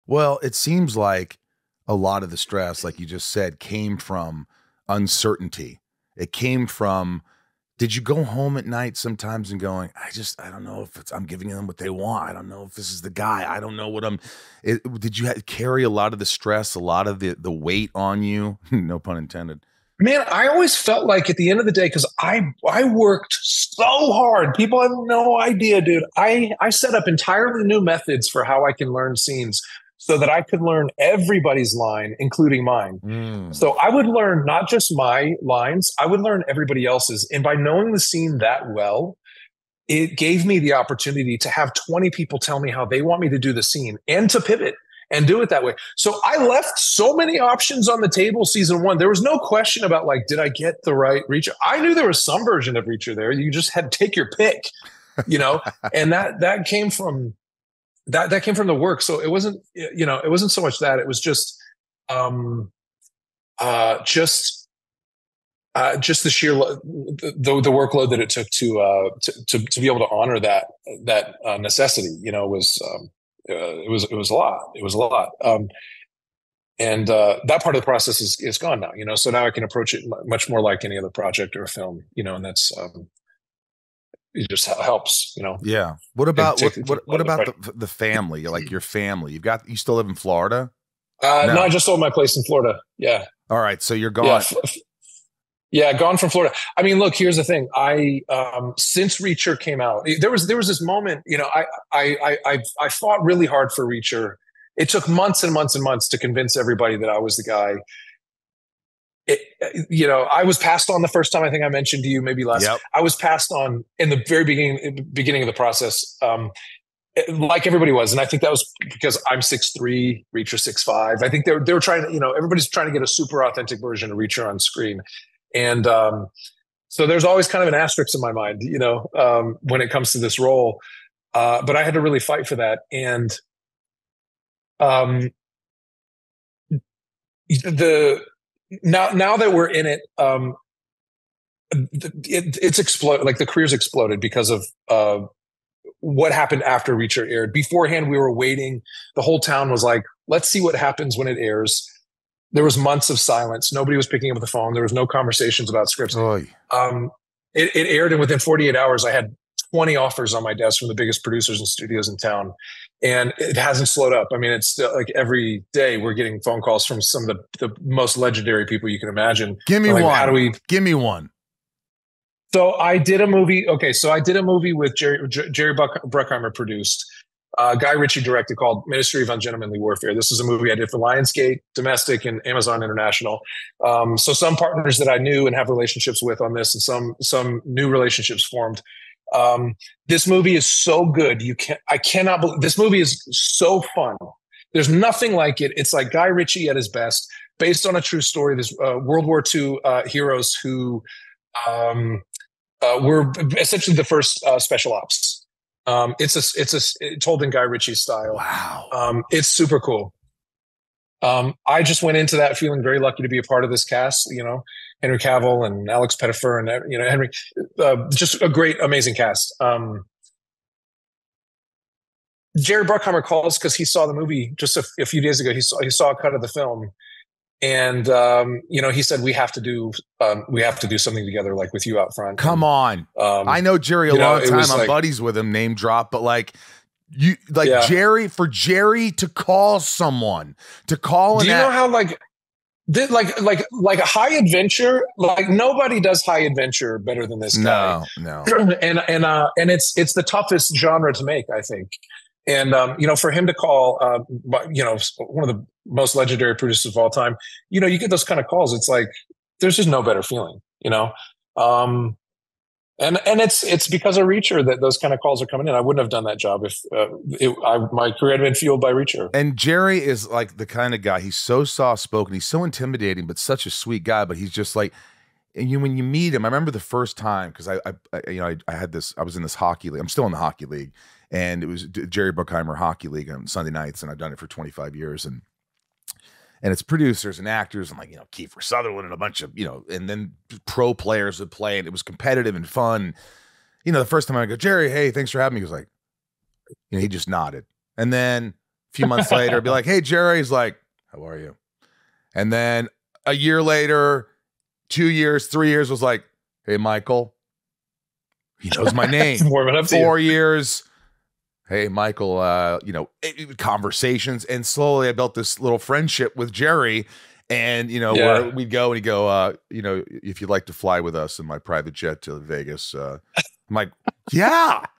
Well, it seems like a lot of the stress, like you just said, came from uncertainty. It came from, did you go home at night sometimes and going, I don't know if I'm giving them what they want. I don't know if this is the guy. I don't know what did you carry a lot of the stress, a lot of the weight on you? No pun intended. Man, I always felt like at the end of the day, because I worked so hard. People have no idea, dude. I set up entirely new methods for how I can learn scenes so that I could learn everybody's line, including mine. Mm. So I would learn not just my lines, I would learn everybody else's. And by knowing the scene that well, it gave me the opportunity to have 20 people tell me how they want me to do the scene and to pivot and do it that way. So I left so many options on the table season one. There was no question about like, did I get the right Reacher? I knew there was some version of Reacher there. You just had to take your pick, and that came from that came from the work. So it wasn't, it wasn't so much that, it was just just the sheer the workload that it took to be able to honor that necessity, was it was a lot. It was a lot. And that part of the process is gone now, so now I can approach it much more like any other project or a film, and that's it just helps, Yeah. What about what about the family, like your family? You still live in Florida? No, I just sold my place in Florida. Yeah. All right, so you're gone. Yeah, gone from Florida. I mean, look, here's the thing. I since Reacher came out, there was this moment. I fought really hard for Reacher. It took months and months and months to convince everybody that I was the guy. I was passed on the first time. I think I mentioned to you maybe last. Yep. I was passed on in the very beginning of the process, like everybody was, and I think that was because I'm 6'3", Reacher 6'5". I think they were trying to, everybody's trying to get a super authentic version of Reacher on screen. And so there's always kind of an asterisk in my mind, when it comes to this role. But I had to really fight for that. And now that we're in it, it's exploded. Like the career's exploded because of what happened after Reacher aired. Beforehand, we were waiting. The whole town was like, let's see what happens when it airs. There was months of silence. Nobody was picking up the phone. There was no conversations about scripts. It aired, and within 48 hours, I had 20 offers on my desk from the biggest producers and studios in town. And it hasn't slowed up. I mean, it's still like every day we're getting phone calls from some of the most legendary people you can imagine. Give me one. How do we? Give me one. So I did a movie. Okay, so I did a movie with Jerry Bruckheimer produced. Guy Ritchie directed, called Ministry of Ungentlemanly Warfare. This is a movie I did for Lionsgate, Domestic, and Amazon International. So some partners that I knew and have relationships with on this, and some new relationships formed. This movie is so good. I cannot believe this movie is so fun. There's nothing like it. It's like Guy Ritchie at his best, based on a true story. There's World War II heroes who were essentially the first special ops. It's told in Guy Ritchie style. Wow. It's super cool. I just went into that feeling very lucky to be a part of this cast, Henry Cavill and Alex Pettifer and, Henry, just a great, amazing cast. Jerry Bruckheimer calls because he saw the movie just a few days ago. He saw a cut of the film. And, he said, we have to do something together, like with you out front. Come on. I know Jerry a long time. I'm buddies with him, name drop, but Jerry to call someone, to call. Do you know how like a high adventure, like nobody does high adventure better than this guy. No. and it's the toughest genre to make, I think. And, for him to call, one of the most legendary producers of all time, you get those kind of calls. It's like, there's just no better feeling, and it's because of Reacher that those kind of calls are coming in. I wouldn't have done that job if my career had been fueled by Reacher. And Jerry is like the kind of guy, he's so soft-spoken, he's so intimidating, but such a sweet guy. But he's just like, and when you meet him, I remember the first time, because I was in this hockey league. I'm still in the hockey league. And it was Jerry Bruckheimer Hockey League on Sunday nights, and I've done it for 25 years. And it's producers and actors and Kiefer Sutherland and a bunch of, and then pro players would play, and it was competitive and fun. The first time I go, Jerry, hey, thanks for having me. He was like, he just nodded. And then few months later, I'd be like, hey, Jerry. He's like, how are you? And then a year later, 2 years, 3 years, was like, hey, Michael. He knows my name. Warming up to 4 years. Hey, Michael, conversations. And slowly I built this little friendship with Jerry. And, where we'd go and he'd go, if you'd like to fly with us in my private jet to Vegas. I'm like, yeah.